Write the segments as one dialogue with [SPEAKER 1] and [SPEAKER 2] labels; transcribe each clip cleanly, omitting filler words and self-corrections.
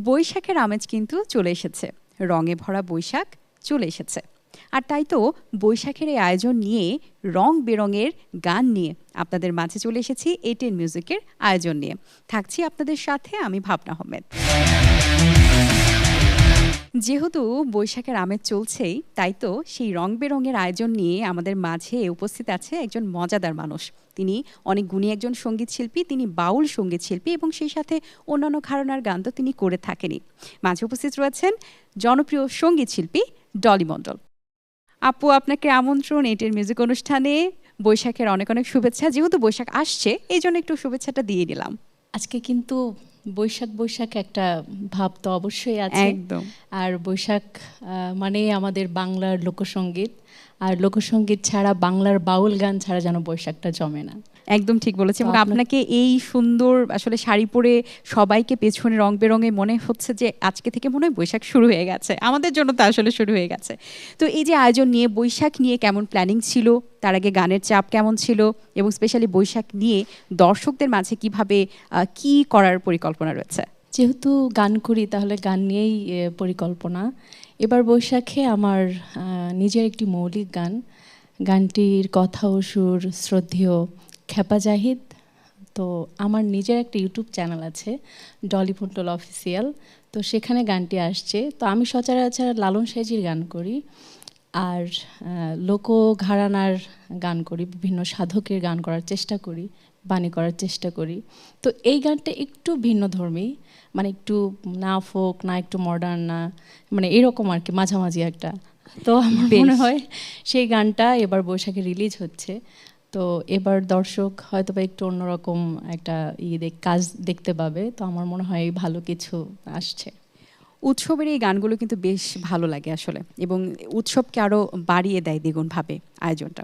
[SPEAKER 1] বৈশাখের আমেজ কিন্তু চলে এসেছে, রঙে ভরা বৈশাখ চলে এসেছে। আর তাই তো বৈশাখের এই আয়োজন নিয়ে রং বেরঙের গান নিয়ে আপনাদের মাঝে চলে এসেছি A10 মিউজিকের আয়োজন নিয়ে। থাকছি আপনাদের সাথে আমি ভাবনা আহমেদ। যেহেতু বৈশাখের আমেজ চলছেই, তাই তো সেই রং বেরঙের আয়োজন নিয়ে আমাদের মাঝে উপস্থিত আছে একজন মজাদার মানুষ। তিনি অনেক গুণী একজন সঙ্গীত শিল্পী, তিনি বাউল সঙ্গীত শিল্পী এবং সেই সাথে অন্যান্য ঘরানার গান তো তিনি করে থাকেনই। মাঝে উপস্থিত রয়েছেন জনপ্রিয় সঙ্গীত শিল্পী ডলি মণ্ডল। আপু, আপনাকে আমন্ত্রণ A10 মিউজিক অনুষ্ঠানে। বৈশাখের অনেক অনেক শুভেচ্ছা। যেহেতু বৈশাখ আসছে, এই জন্য একটু শুভেচ্ছাটা দিয়ে দিলাম।
[SPEAKER 2] আজকে কিন্তু বৈশাখ একটা ভাব তো অবশ্যই আছে।
[SPEAKER 1] একদম।
[SPEAKER 2] আর বৈশাখ মানে আমাদের বাংলার লোকসঙ্গীত, আর লোকসঙ্গীত ছাড়া বাংলার বাউল গান ছাড়া যেন বৈশাখটা জমে না।
[SPEAKER 1] একদম ঠিক বলেছি। এবং আপনাকে এই সুন্দর আসলে শাড়ি পরে সবাইকে পেছনে রং বেরঙে মনে হচ্ছে যে আজকে থেকে মনে হয় বৈশাখ শুরু হয়ে গেছে। আমাদের জন্য তো আসলে শুরু হয়ে গেছে। তো এই যে আয়োজন নিয়ে, বৈশাখ নিয়ে কেমন প্ল্যানিং ছিল, তার আগে গানের চাপ কেমন ছিল, এবং স্পেশালি বৈশাখ নিয়ে দর্শকদের মাঝে কিভাবে কি করার পরিকল্পনা রয়েছে?
[SPEAKER 2] যেহেতু গান করি, তাহলে গান নিয়েই পরিকল্পনা। এবার বৈশাখে আমার নিজের একটি মৌলিক গান, গানটির কথা ও সুর শ্রদ্ধেয় খেপা জাহিদ। তো আমার নিজের একটা ইউটিউব চ্যানেল আছে, ডলি মণ্ডল অফিসিয়াল। তো সেখানে গানটি আসছে। তো আমি সচরাচর লালন সাইজির গান করি, আর লোক ঘরানার গান করি, বিভিন্ন সাধকের গান করার চেষ্টা করি, বাণী করার চেষ্টা করি। তো এই গানটা একটু ভিন্নধর্মী, মানে একটু না ফোক না একটু মডার্ন না, মানে এরকম আর কি, মাঝামাঝি একটা। তো আমার মনে হয় সেই গানটা এবার বৈশাখে রিলিজ হচ্ছে। তো এবার দর্শক হয়তো বা একটু অন্যরকম একটা কাজ দেখতে পাবে। তো আমার মনে হয় ভালো কিছু আসছে।
[SPEAKER 1] উৎসবের এই গানগুলো কিন্তু বেশ ভালো লাগে আসলে, এবং উৎসবকে আরও বাড়িয়ে দেয় দ্বিগুণভাবে আয়োজনটা।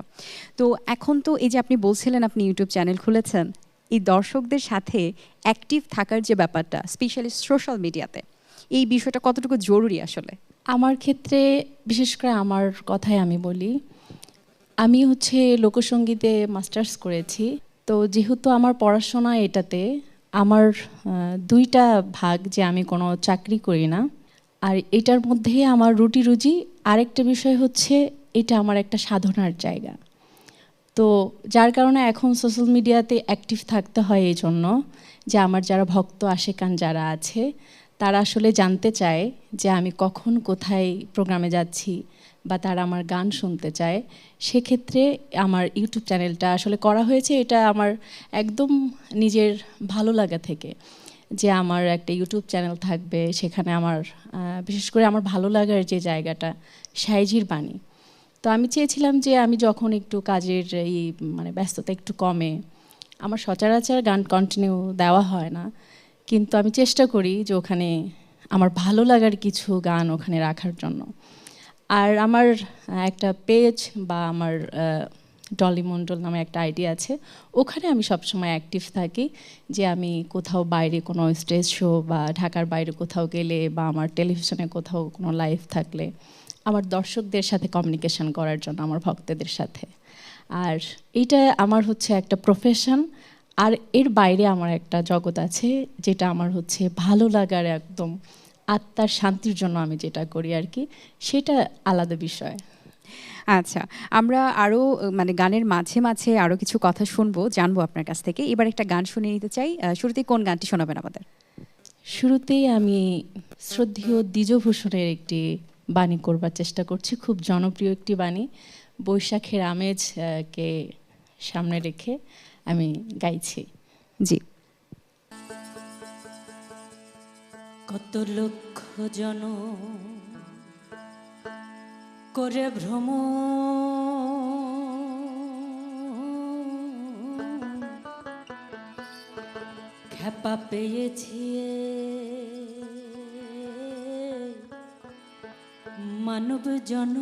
[SPEAKER 1] তো এখন তো এই যে আপনি বলছিলেন আপনি ইউটিউব চ্যানেল খুলেছেন, এই দর্শকদের সাথে অ্যাক্টিভ থাকার যে ব্যাপারটা, স্পেশালি সোশ্যাল মিডিয়াতে, এই বিষয়টা কতটুকু জরুরি আসলে?
[SPEAKER 2] আমার ক্ষেত্রে বিশেষ করে আমার কথাই আমি বলি, আমি লোকসঙ্গীতে মাস্টার্স করেছি। তো যেহেতু আমার পড়াশোনা এটাতে, আমার দুইটা ভাগ, যে আমি কোনো চাকরি করি না, আর এটার মধ্যে আমার রুটি রুজি। আরেকটা বিষয় হচ্ছে, এটা আমার একটা সাধনার জায়গা। তো যার কারণে এখন সোশ্যাল মিডিয়াতে অ্যাক্টিভ থাকতে হয়, এই জন্য যে আমার যারা ভক্ত আশেকান যারা আছে, তারা আসলে জানতে চায় যে আমি কখন কোথায় প্রোগ্রামে যাচ্ছি, বা তারা আমার গান শুনতে চায়। সেক্ষেত্রে আমার ইউটিউব চ্যানেলটা আসলে করা হয়েছে, এটা আমার একদম নিজের ভালো লাগা থেকে, যে আমার একটা ইউটিউব চ্যানেল থাকবে। সেখানে আমার বিশেষ করে আমার ভালো লাগার যে জায়গাটা, সাইজির বাণী। তো আমি চেয়েছিলাম যে আমি যখন একটু কাজের মানে ব্যস্ততা একটু কমে, আমার সচরাচর গান কন্টিনিউ দেওয়া হয় না, কিন্তু আমি চেষ্টা করি যে ওখানে আমার ভালো লাগার কিছু গান ওখানে রাখার জন্য। আর আমার একটা পেজ বা আমার ডলি মণ্ডল নামে একটা আইডি আছে, ওখানে আমি সবসময় অ্যাক্টিভ থাকি। যে আমি কোথাও বাইরে কোনো স্টেজ শো বা ঢাকার বাইরে কোথাও গেলে, বা আমার টেলিভিশনে কোথাও কোনো লাইভ থাকলে, আমার দর্শকদের সাথে কমিউনিকেশন করার জন্য, আমার ভক্তদের সাথে। আর এইটা আমার একটা প্রফেশন। আর এর বাইরে আমার একটা জগৎ আছে, যেটা আমার ভালো লাগার, একদম আত্মার শান্তির জন্য আমি যেটা করি আর কি, সেটা আলাদা বিষয়।
[SPEAKER 1] আচ্ছা, আমরা আরও মানে গানের মাঝে মাঝে আরও কিছু কথা শুনবো, জানবো আপনার কাছ থেকে। এবার একটা গান শুনে নিতে চাই। শুরুতেই কোন গানটি শোনাবেন আমাদের?
[SPEAKER 2] শুরুতেই আমি শ্রদ্ধেয় দ্বিজভূষণের একটি বাণী করবার চেষ্টা করছি, খুব জনপ্রিয় একটি বাণী। বৈশাখের আমেজ কে সামনে রেখে আমি গাইছি।
[SPEAKER 1] জি।
[SPEAKER 3] কত লক্ষ জন করে ভ্রম, খেপা পেয়েছি মানব জন।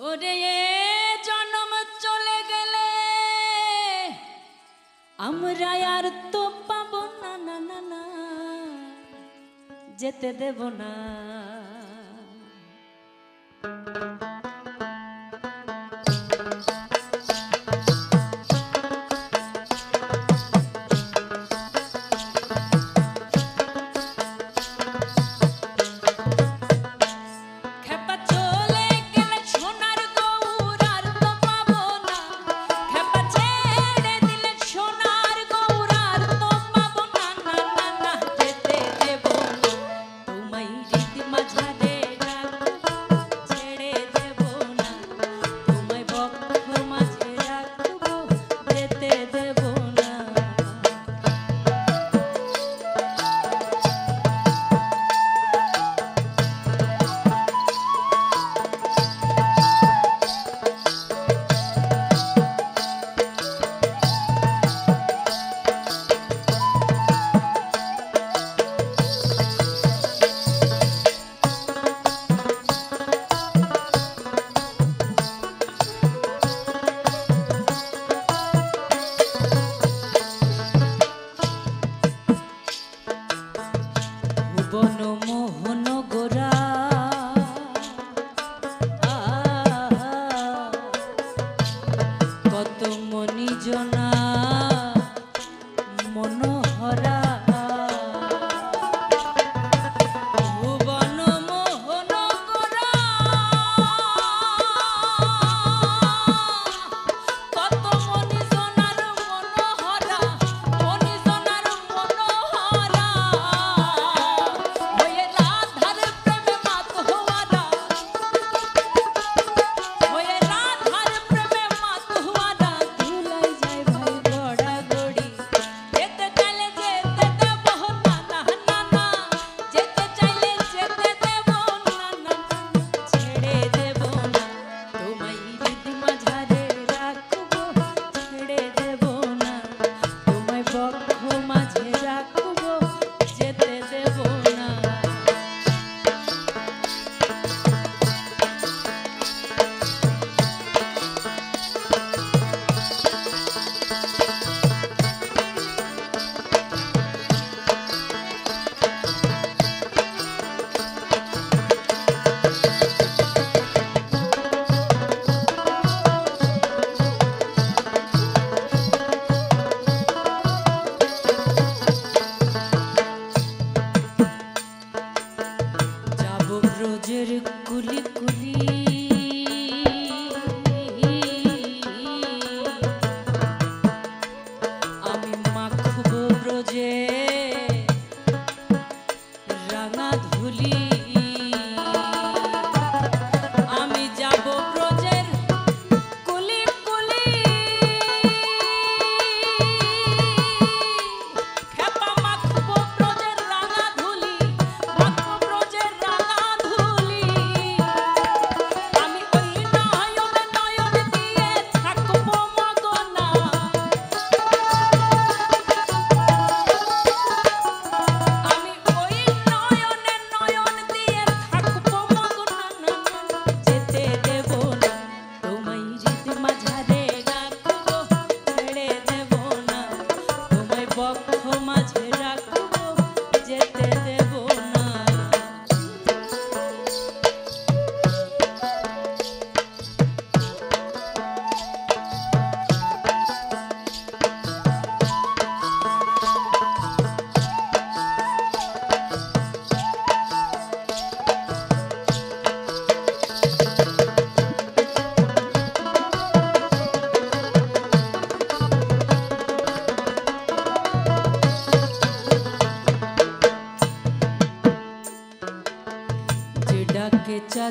[SPEAKER 3] ওরে জন্ম চলে গেলে আমরা আর তো পাবো না, না না না, যেতে দেব না।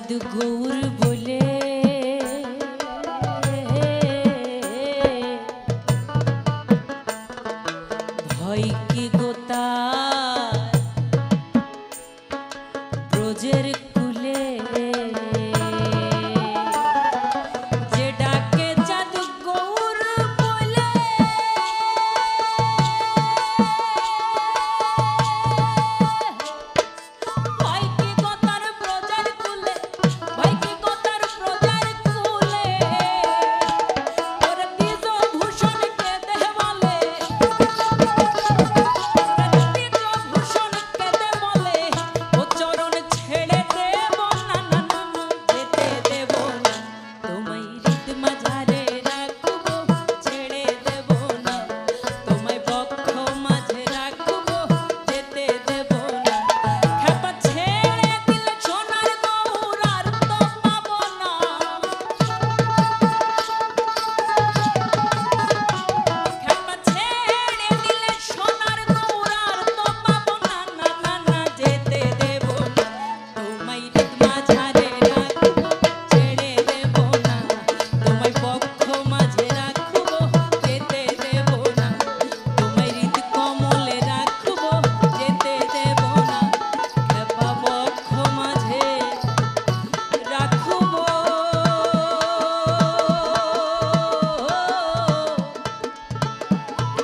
[SPEAKER 3] চাঁদ গৌর বলে ভয় কি গোতা ব্রজের কুলে যে ডাকে চাঁদ গৌর বলে ভয় কি গোতার ব্রজের কুলে ভয় কি গোতার ব্রজের কুলে ওরে দ্বিজ ভূষণ কে দেহ বলে ভূষণ কেঁদে বলে ও চরণ ছেড়ে দেব না না না না, যেতে দেব না তোমায় হৃদ মাঝারে রাখবো ছেড়ে দেব না তোমায় বক্ষ মাঝে রাখবো যেতে দেব না খেপা ছেড়ে দিলে সোনার গৌর আর তো পাবো না খেপা ছেড়ে দিলে সোনার গৌর আর তো পাবো না না না না যেতে দেব না তোমায় হৃদ মাঝারে রাখবো ছেড়ে দেব না তোমায় বক্ষ মাঝে রাখবো যেতে দেব না তোমায় হৃদ কমলে রাখবো যেতে দেব না খেপা বক্ষ মাঝে রাখবো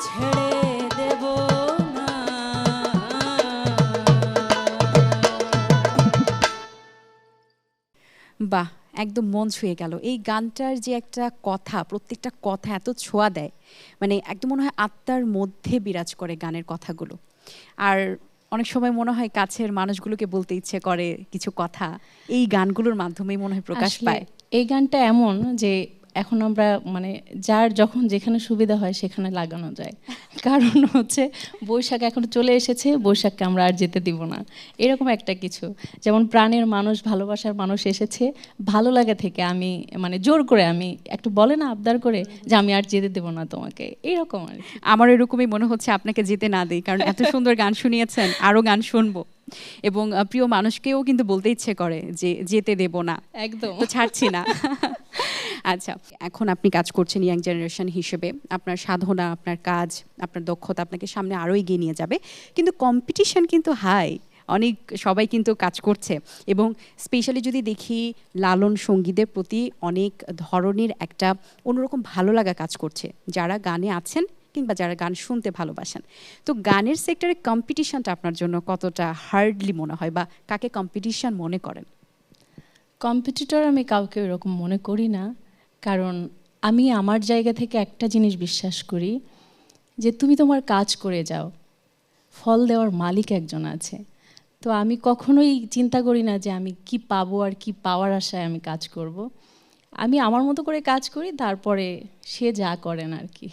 [SPEAKER 3] ছেড়ে দেব না।
[SPEAKER 1] বাহ, একদম মন ছুঁয়ে গেল। এই গানটার যে একটা কথা, প্রত্যেকটা কথা এত ছোঁয়া দেয়, মানে একদম মনে হয় আত্মার মধ্যে বিরাজ করে গানের কথাগুলো। আর অনেক সময় মনে হয় কাছের মানুষগুলোকে বলতে ইচ্ছে করে কিছু কথা, এই গানগুলোর মাধ্যমেই মনে হয় প্রকাশ
[SPEAKER 2] আসলে
[SPEAKER 1] পায়।
[SPEAKER 2] এই গানটা এমন যে এখন আমরা মানে যার যখন যেখানে সুবিধা হয় সেখানে লাগানো যায়। কারণ হচ্ছে বৈশাখ এখন চলে এসেছে, বৈশাখকে আমরা আর যেতে দিব না, এরকম একটা কিছু। যেমন প্রাণের মানুষ, ভালোবাসার মানুষ এসেছে, ভালো লাগা থেকে আমি মানে জোর করে আমি একটু বলে না আবদার করে যে আমি আর যেতে দেব না তোমাকে, এরকম আর কি।
[SPEAKER 1] আমার এরকমই মনে হচ্ছে আপনাকে যেতে না দেই, কারণ এত সুন্দর গান শুনিয়েছেন, আরো গান শুনবো। এবং প্রিয় মানুষকেও কিন্তু বলতে ইচ্ছে করে যে যেতে দেব না,
[SPEAKER 2] একদম
[SPEAKER 1] তো ছাড়ছি না। আচ্ছা, এখন আপনি কাজ করছেন ইয়াং জেনারেশন হিসেবে, আপনার সাধনা, আপনার কাজ, আপনার দক্ষতা আপনাকে সামনে আরো এগিয়ে নিয়ে যাবে, কিন্তু কম্পিটিশন কিন্তু হাই, অনেক সবাই কিন্তু কাজ করছে। এবং স্পেশালি যদি দেখি লালন সঙ্গীতের প্রতি অনেক ধরনের একটা অন্যরকম ভালো লাগা কাজ করছে, যারা গানে আছেন কিংবা যারা গান শুনতে ভালোবাসেন। তো গানের সেক্টরে কম্পিটিশনটা আপনার জন্য কতটা হার্ডলি মনে হয়, বা কাকে কম্পিটিশন মনে করেন?
[SPEAKER 2] কম্পিটিটর আমি কাউকে এরকম মনে করি না, কারণ আমি আমার জায়গা থেকে একটা জিনিস বিশ্বাস করি যে তুমি তোমার কাজ করে যাও, ফল দেওয়ার মালিক একজন আছে। তো আমি কখনোই চিন্তা করি না যে আমি কি পাবো আর কি পাওয়ার আশায় আমি কাজ করব। আমি আমার মতো করে কাজ করি, তারপরে সে যা করেন আর কি।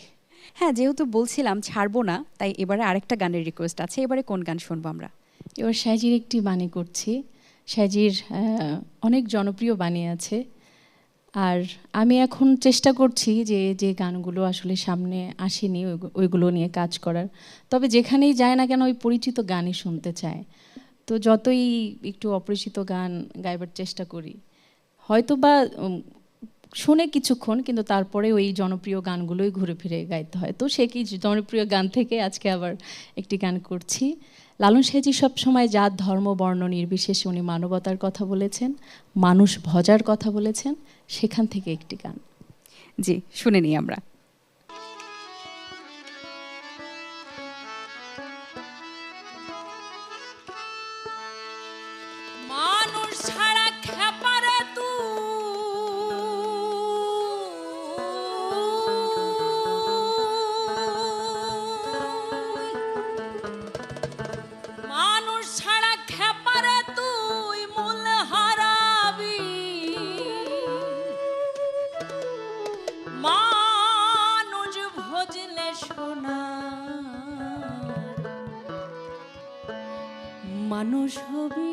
[SPEAKER 1] হ্যাঁ, যেহেতু বলছিলাম ছাড়বো না, তাই এবারে আরেকটা গানের রিকোয়েস্ট আছে। এবারে কোন গান শুনবো আমরা?
[SPEAKER 2] এবার সাজির একটি বাণী করছি। সাজির অনেক জনপ্রিয় বাণী আছে, আর আমি এখন চেষ্টা করছি যে যে গানগুলো আসলে সামনে আসেনি ওইগুলো নিয়ে কাজ করার। তবে যেখানেই যায় না কেন ওই পরিচিত গানই শুনতে চায়, তো যতই একটু অপরিচিত গান গাইবার চেষ্টা করি, হয়তো বা শুনে কিছুক্ষণ, কিন্তু তারপরে ওই জনপ্রিয় গানগুলোই ঘুরে ফিরে গাইতে হয়। তো সে কি জনপ্রিয় গান থেকে আজকে আবার একটি গান করছি। লালন সাঁইজি সবসময় জাত ধর্ম বর্ণ নির্বিশেষে উনি মানবতার কথা বলেছেন, মানুষ ভজার কথা বলেছেন, সেখান থেকে একটি গান।
[SPEAKER 1] জি, শুনে নিই আমরা।
[SPEAKER 3] মানুষ ছাড়া খেপারে মানুষ ছাড়া খেপারে তুই মূল হারাবি, মানুষ ভজলে সোনা মানুষ হবি।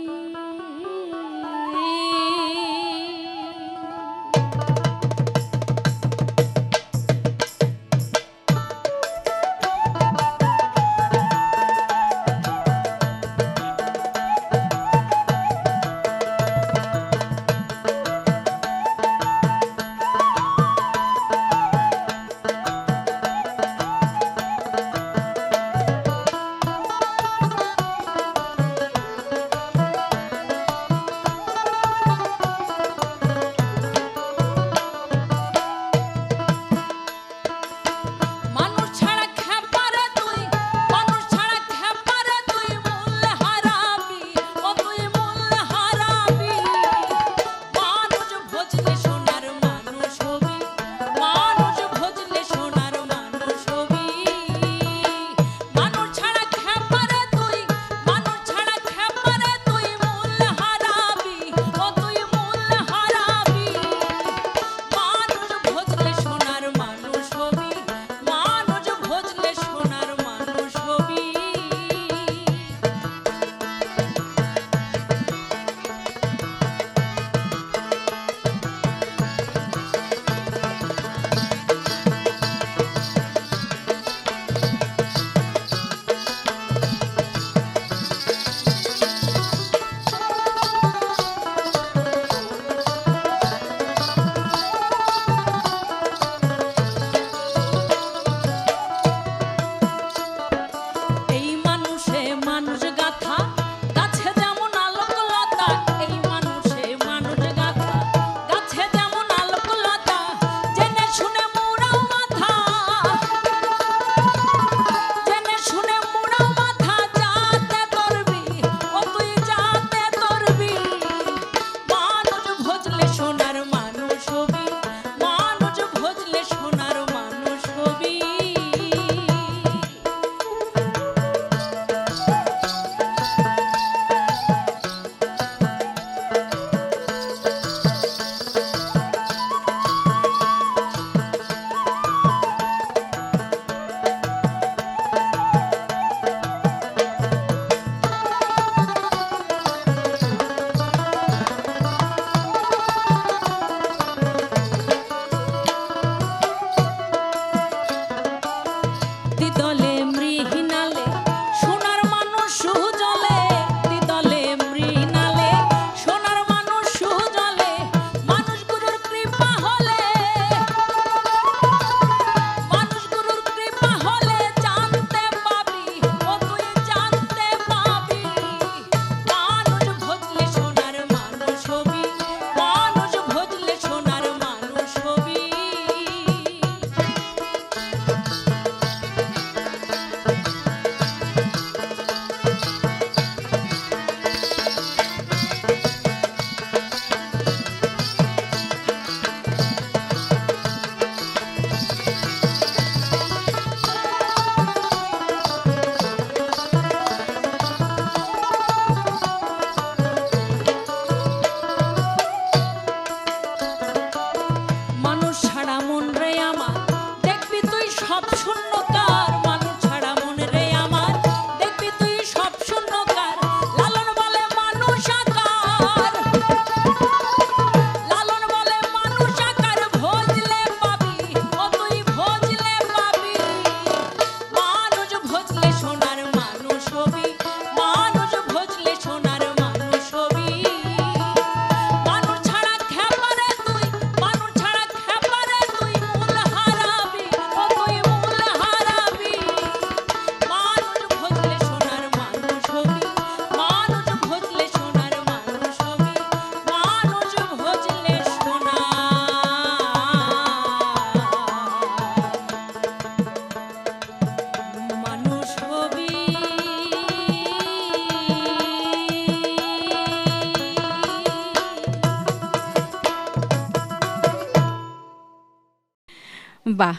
[SPEAKER 1] বাহ!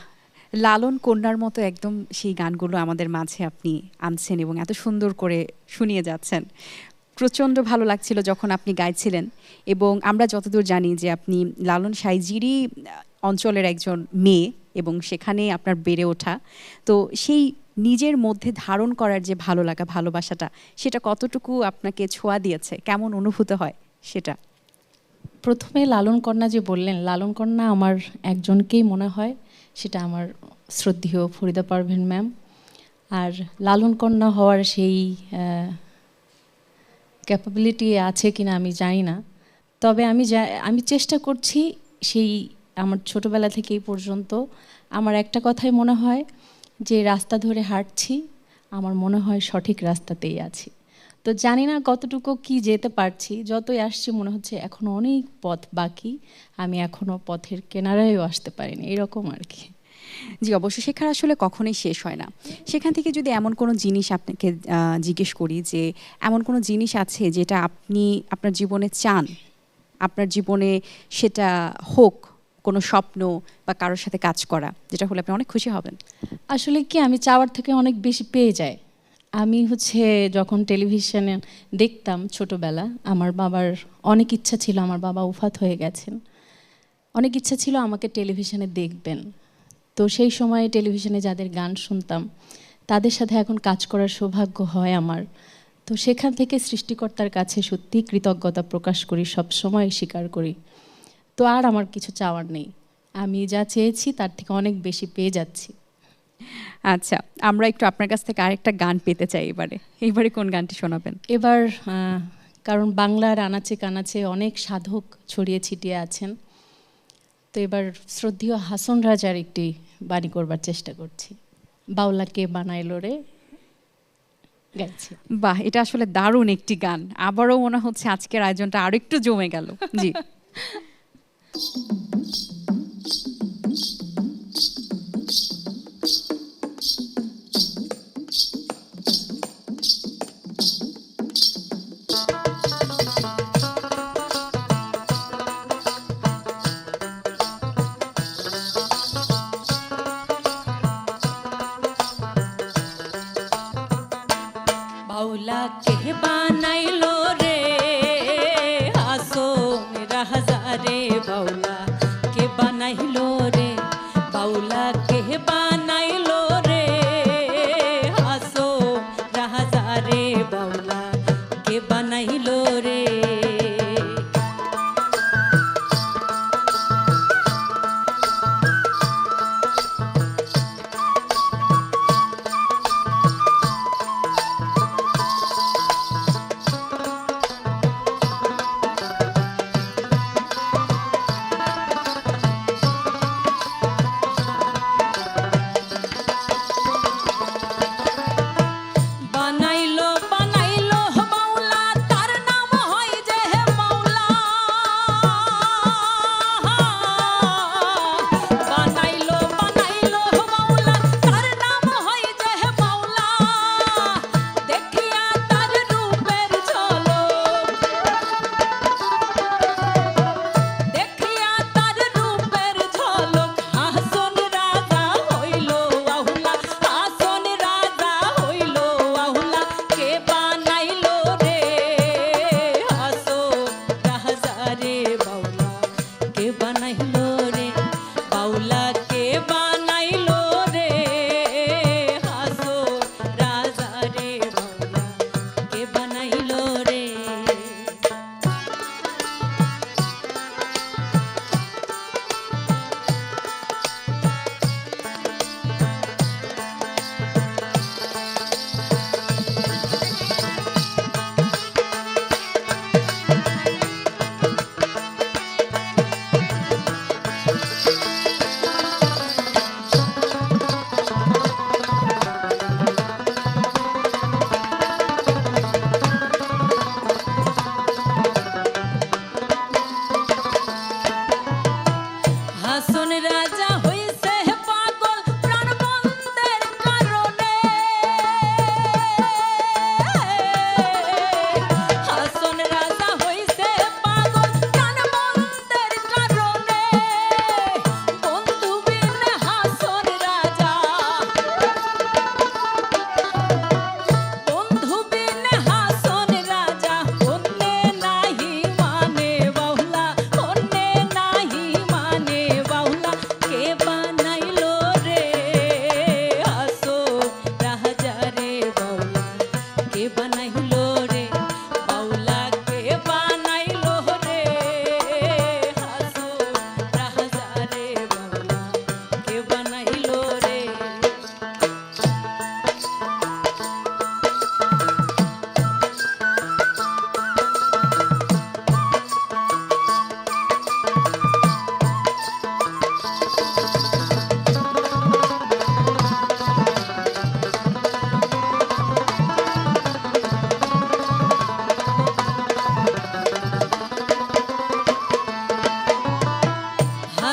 [SPEAKER 1] লালন কন্যার মতো একদম সেই গানগুলো আমাদের মাঝে আপনি আনছেন এবং এত সুন্দর করে শুনিয়ে যাচ্ছেন। প্রচণ্ড ভালো লাগছিল যখন আপনি গাইছিলেন এবং আমরা যতদূর জানি যে আপনি লালন সাঁইজিরই অঞ্চলের একজন মেয়ে এবং সেখানে আপনার বেড়ে ওঠা। তো সেই নিজের মধ্যে ধারণ করার যে ভালো লাগা, ভালোবাসাটা সেটা কতটুকু আপনাকে ছোঁয়া দিয়েছে? কেমন অনুভূত হয় সেটা?
[SPEAKER 2] প্রথমে লালন কন্যা যে বললেন, লালন কন্যা আমার একজনকেই মনে হয়, সেটা আমার শ্রদ্ধেয় ফরিদা পারভীন ম্যাম। আর লালন কন্যা হওয়ার সেই ক্যাপাবিলিটি আছে কিনা আমি জানি না, তবে আমি চেষ্টা করছি সেই আমার ছোটবেলা থেকে এই পর্যন্ত আমার একটা কথাই মনে হয় যে রাস্তা ধরে হাঁটছি, আমার মনে হয় সঠিক রাস্তাতেই আছি। তো জানি না কতটুকু কি যেতে পারছি, যতই আসছি মনে হচ্ছে এখনো অনেক পথ বাকি, আমি এখনো পথের কিনারায়ও আসতে পারিনি, এরকম আর কি।
[SPEAKER 1] জি, অবশ্যই শেখার আসলে কখনোই শেষ হয় না। সেখান থেকে যদি এমন কোনো জিনিস আপনাকে জিজ্ঞেস করি যে এমন কোনো জিনিস আছে যেটা আপনি আপনার জীবনে চান, আপনার জীবনে সেটা হোক কোনো স্বপ্ন বা কারোর সাথে কাজ করা, যেটা হলে আপনি অনেক খুশি হবেন?
[SPEAKER 2] আসলে কি, আমি চাওয়ার থেকে অনেক বেশি পেয়ে যাই। আমি যখন টেলিভিশনে দেখতাম ছোটবেলা, আমার বাবার অনেক ইচ্ছা ছিল, আমার বাবা উফাত হয়ে গেছেন, অনেক ইচ্ছা ছিল আমাকে টেলিভিশনে দেখবেন। তো সেই সময়ে টেলিভিশনে যাদের গান শুনতাম তাদের সাথে এখন কাজ করার সৌভাগ্য হয় আমার। তো সেখান থেকে সৃষ্টিকর্তার কাছে সত্যি কৃতজ্ঞতা প্রকাশ করি, সব সময় স্বীকার করি। তো আর আমার কিছু চাওয়ার নেই, আমি যা চেয়েছি তার থেকে অনেক বেশি পেয়ে যাচ্ছি।
[SPEAKER 1] আচ্ছা, আমরা একটু আপনার কাছ থেকে আরেকটা গান পেতে চাই এইবারে কোন গানটি শোনাবেন?
[SPEAKER 2] এবার কারণ বাংলার আনাচে কানাচে অনেক সাধক ছড়িয়ে ছিটিয়ে আছেন, তো এবার শ্রদ্ধেয় হাসন রাজার একটি বাণী করবার চেষ্টা করছি, বাউলাকে বানাইলো রে, গাইছি।
[SPEAKER 1] বাহ, এটা আসলে দারুণ একটি গান। আবারও মনে হচ্ছে আজকের আয়োজনটা আরো একটু জমে গেল। জি।
[SPEAKER 3] বাউলা কে বানাইলো রে হাসন রাজা রে, বাউলা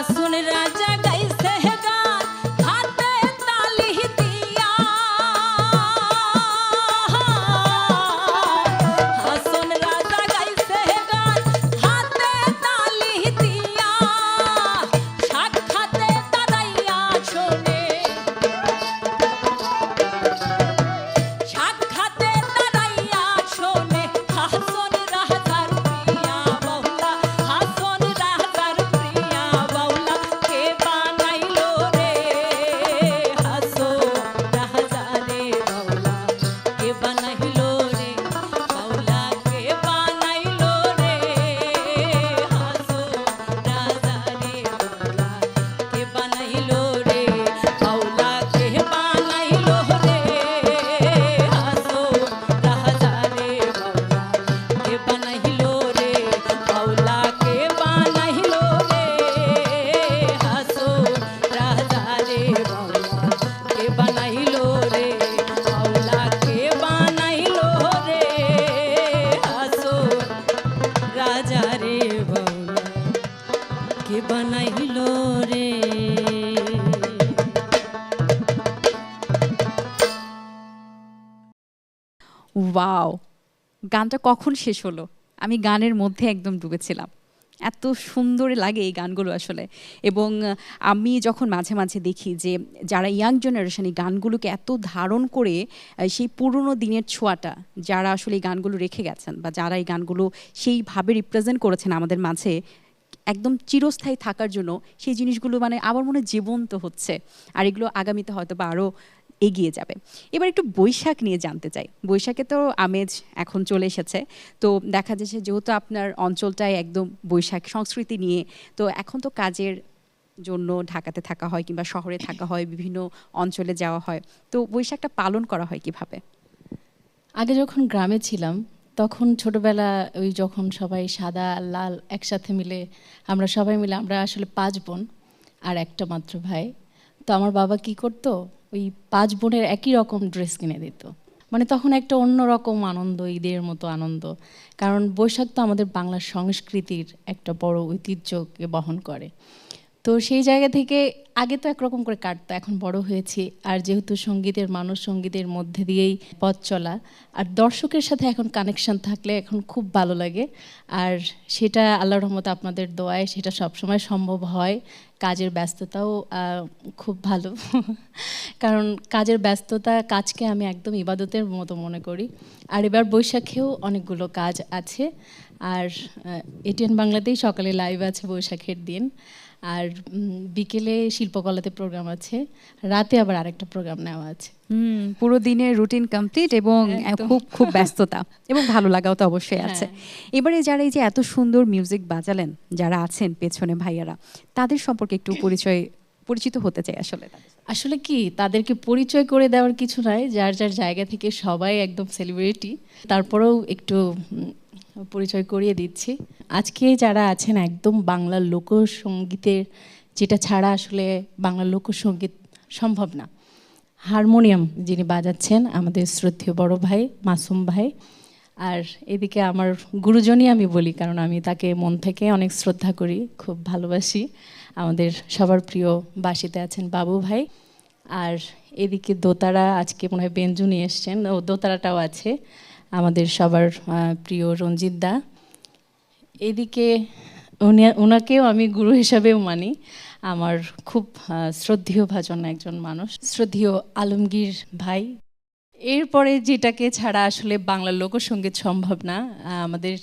[SPEAKER 3] হাসুন রাজা গাইছে গান হাতে তালি দিয়া হাসুন রাজা গাইছে গান হাতে তালি দিয়া সাক্ষাতে দাঁড়াইয়া শোনে সাক্ষাতে দাঁড়াইয়া শোনে হাসন রাজার প্রিয়া বাউলা হাসন রাজার প্রিয়া বাউলা কে বানাইলো রে হাসন রাজারে বাউলা কে বানাইলো রে বাউলা কে বানাইলো রে হাসন রাজারে বাউলা কে বানাইলো রে বাউলা কে বানাইলো রে হাসন রাজারে বাউলা কে বানাইলো রে বাউলা কে বানাইলো রে হাসন রাজারে বাউলা কে বানাইলো রে বাউলা কে বানাইলো রে হাসন রাজারে বাউলা কে বানাইলো রে।
[SPEAKER 1] ওয়াও, গানটা কখন শেষ হলো? আমি গানের মধ্যে একদম ডুবেছিলাম। এত সুন্দর লাগে এই গানগুলো আসলে। এবং আমি যখন মাঝে মাঝে দেখি যে যারা ইয়াং জেনারেশন এই গানগুলোকে এত ধারণ করে সেই পুরনো দিনের ছোঁয়াটা যারা আসলে এই গানগুলো রেখে গেছেন বা যারা এই গানগুলো সেইভাবে রিপ্রেজেন্ট করেছেন আমাদের মাঝে একদম চিরস্থায়ী থাকার জন্য, সেই জিনিসগুলো মানে আমার মনে হয় জীবন্ত হচ্ছে। আর এগুলো আগামীতে হয়তো বা আরও এগিয়ে যাবে। এবার একটু বৈশাখ নিয়ে জানতে চাই। বৈশাখে তো আমেজ এখন চলে এসেছে, তো দেখা যাচ্ছে যেহেতু আপনার অঞ্চলটায় একদম বৈশাখ সংস্কৃতি নিয়ে, তো এখন তো কাজের জন্য ঢাকাতে থাকা হয় কিংবা শহরে থাকা হয়, বিভিন্ন অঞ্চলে যাওয়া হয়, তো বৈশাখটা পালন করা হয় কিভাবে?
[SPEAKER 2] আগে যখন গ্রামে ছিলাম তখন ছোটবেলা ওই যখন সবাই সাদা লাল একসাথে মিলে আমরা সবাই মিলে, আমরা আসলে 5 বোন আর একটা মাত্র ভাই। তো আমার বাবা কি করতো, ওই 5 বোনের একই রকম ড্রেস কিনে দিত। মানে তখন একটা অন্যরকম আনন্দ, ঈদের মতো আনন্দ। কারণ বৈশাখ তো আমাদের বাংলার সংস্কৃতির একটা বড় ঐতিহ্যকে বহন করে। তো সেই জায়গা থেকে আগে তো একরকম করে কাটতো, এখন বড় হয়েছি, আর যেহেতু সঙ্গীতের মানুষ, সঙ্গীতের মধ্যে দিয়েই পথ চলা, আর দর্শকের সাথে এখন কানেকশন থাকলে এখন খুব ভালো লাগে। আর সেটা আল্লাহর রহমতে আপনাদের দোয়ায় সেটা সবসময় সম্ভব হয়। কাজের ব্যস্ততাও খুব ভালো কারণ কাজের ব্যস্ততা, কাজকে আমি একদম ইবাদতের মতো মনে করি। আর এবার বৈশাখেও অনেকগুলো কাজ আছে। আর এটিএন বাংলাতেই সকালে লাইভ আছে বৈশাখের দিন, আর বিকেলে শিল্পকলাতে প্রোগ্রাম আছে, রাতে আবার আরেকটা প্রোগ্রাম নেওয়া আছে।
[SPEAKER 1] পুরো দিনের রুটিন কমপ্লিট এবং খুব খুব ব্যস্ততা এবং ভালো লাগাও তো অবশ্যই আছে। এবারে যারা এই যে এত সুন্দর মিউজিক বাজালেন, যারা আছেন পেছনে ভাইয়ারা, তাদের সম্পর্কে একটু পরিচিত হতে চাই আসলে।
[SPEAKER 2] আসলে কি, তাদেরকে পরিচয় করে দেওয়ার কিছু নাই, যার যার জায়গা থেকে সবাই একদম সেলিব্রিটি। তারপরেও একটু পরিচয় করিয়ে দিচ্ছি। আজকে যারা আছেন একদম বাংলা লোকসঙ্গীতের, যেটা ছাড়া আসলে বাংলা লোকসঙ্গীত সম্ভব না। হারমোনিয়াম যিনি বাজাচ্ছেন আমাদের শ্রদ্ধেয় বড় ভাই মাসুম ভাই। আর এদিকে আমার গুরুজনই আমি বলি, কারণ আমি তাকে মন থেকে অনেক শ্রদ্ধা করি, খুব ভালোবাসি। আমাদের সবার প্রিয় বাঁশিতে আছেন বাবু ভাই। আর এদিকে দোতারা, আজকে মনে হয় বেঞ্জু নিয়ে এসছেন, ও দোতারাটাও আছে আমাদের সবার প্রিয় রঞ্জিত দা। এদিকে ওনাকেও আমি গুরু হিসাবেও মানি, আমার খুব শ্রদ্ধেয় ভাজন একজন মানুষ, শ্রদ্ধেয় আলমগীর ভাই। এরপরে যেটাকে ছাড়া আসলে বাংলা লোকসঙ্গীত সম্ভব না, আমাদের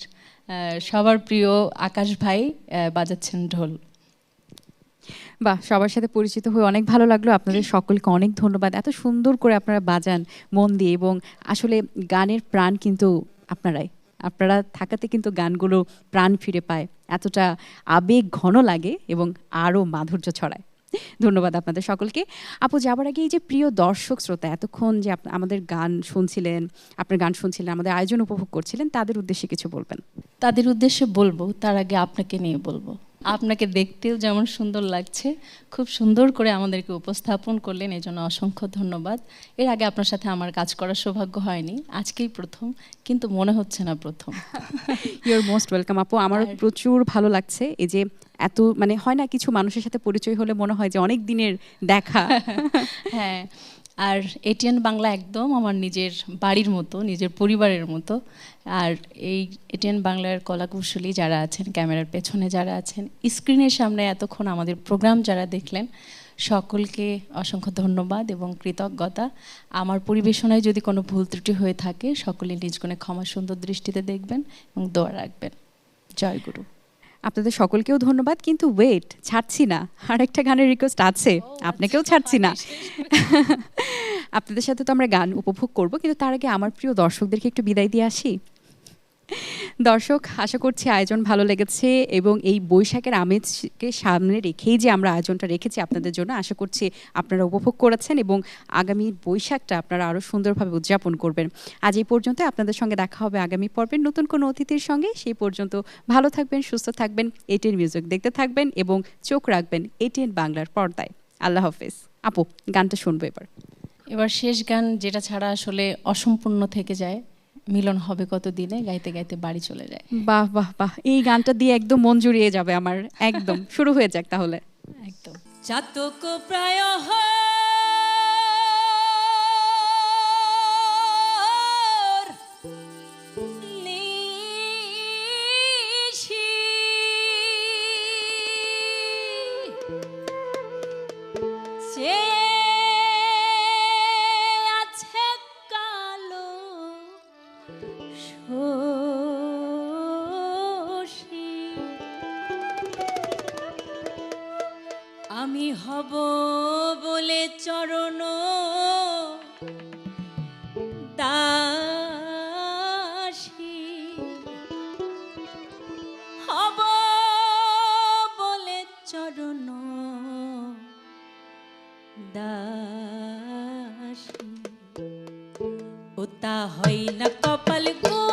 [SPEAKER 2] সবার প্রিয় আকাশ ভাই বাজাচ্ছেন ঢোল।
[SPEAKER 1] বাহ, সবার সাথে পরিচিত হয়ে অনেক ভালো লাগলো। আপনাদের সকলকে অনেক ধন্যবাদ, এত সুন্দর করে আপনারা বাজান মন দিয়ে। এবং আসলে গানের প্রাণ কিন্তু আপনারা থাকাতে কিন্তু গানগুলো প্রাণ ফিরে পায়, এতটা আবেগ ঘন লাগে এবং আরও মাধুর্য ছড়ায়। ধন্যবাদ আপনাদের সকলকে। আপু, যাবার আগে এই যে প্রিয় দর্শক শ্রোতা এতক্ষণ যে আমাদের গান শুনছিলেন, আপনার গান শুনছিলেন, আমাদের আয়োজন উপভোগ করছিলেন, তাদের উদ্দেশ্যে কিছু বলবেন?
[SPEAKER 2] তাদের উদ্দেশ্যে বলবো, তার আগে আপনাকে নিয়ে বলবো। আপনাকে দেখতেও যেমন সুন্দর লাগছে, খুব সুন্দর করে আমাদেরকে উপস্থাপন করলেন, এই জন্য অসংখ্য ধন্যবাদ। এর আগে আপনার সাথে আমার কাজ করার সৌভাগ্য হয়নি, আজকেই প্রথম, কিন্তু মনে হচ্ছে না প্রথম।
[SPEAKER 1] ইউর মোস্ট ওয়েলকাম আপু। আমারও প্রচুর ভালো লাগছে। এই যে এত মানে হয় না, কিছু মানুষের সাথে পরিচয় হলে মনে হয় যে অনেক দিনের দেখা।
[SPEAKER 2] হ্যাঁ, আর এটিএন বাংলা একদম আমার নিজের বাড়ির মতো, নিজের পরিবারের মতো। আর এই এটিএন বাংলার কলাকুশলী যারা আছেন, ক্যামেরার পেছনে যারা আছেন, স্ক্রিনের সামনে এতক্ষণ আমাদের প্রোগ্রাম যারা দেখলেন, সকলকে অসংখ্য ধন্যবাদ এবং কৃতজ্ঞতা। আমার পরিবেশনায় যদি কোনো ভুল ত্রুটি হয়ে থাকে, সকলে নিজ গুণে ক্ষমা সুন্দর দৃষ্টিতে দেখবেন এবং দোয়া রাখবেন। জয় গুরু।
[SPEAKER 1] আপনাদের সকলকেও ধন্যবাদ, কিন্তু ওয়েট, ছাড়ছি না, আরেকটা গানের রিকোয়েস্ট আছে, আপনাকেও ছাড়ছি না। আপনাদের সাথে তো আমরা গান উপভোগ করব, কিন্তু তার আগে আমার প্রিয় দর্শকদেরকে একটু বিদায় দিয়ে আসি। দর্শক, আশা করছি আয়োজন ভালো লেগেছে এবং এই বৈশাখের আমেজকে সামনে রেখেই যে আমরা আয়োজনটা রেখেছি আপনাদের জন্য, আশা করছি আপনারা উপভোগ করেছেন এবং আগামী বৈশাখটা আপনারা আরও সুন্দরভাবে উদযাপন করবেন। আজ এই পর্যন্ত, আপনাদের সঙ্গে দেখা হবে আগামী পর্বের নতুন কোনো অতিথির সঙ্গে। সেই পর্যন্ত ভালো থাকবেন, সুস্থ থাকবেন, এটিএন মিউজিক দেখতে থাকবেন এবং চোখ রাখবেন এটিএন বাংলার পর্দায়। আল্লাহ হাফেজ। আপু, গানটা শুনবো এবার।
[SPEAKER 2] এবার শেষ গান, যেটা ছাড়া আসলে অসম্পূর্ণ থেকে যায়, মিলন হবে কত দিনে, গাইতে গাইতে বাড়ি চলে যায়।
[SPEAKER 1] বাহ বাহ বাহ, এই গানটা দিয়ে একদম মন জুড়িয়ে যাবে আমার। একদম শুরু হয়ে যাক তাহলে।
[SPEAKER 2] একদম।
[SPEAKER 3] চাতক প্রায় নিশি চেয়ে আছে কালো শশী, আমি হব বলে চরণ দাসী, হব বলে চরণ দাসী, ওতা হয় না কপাল গো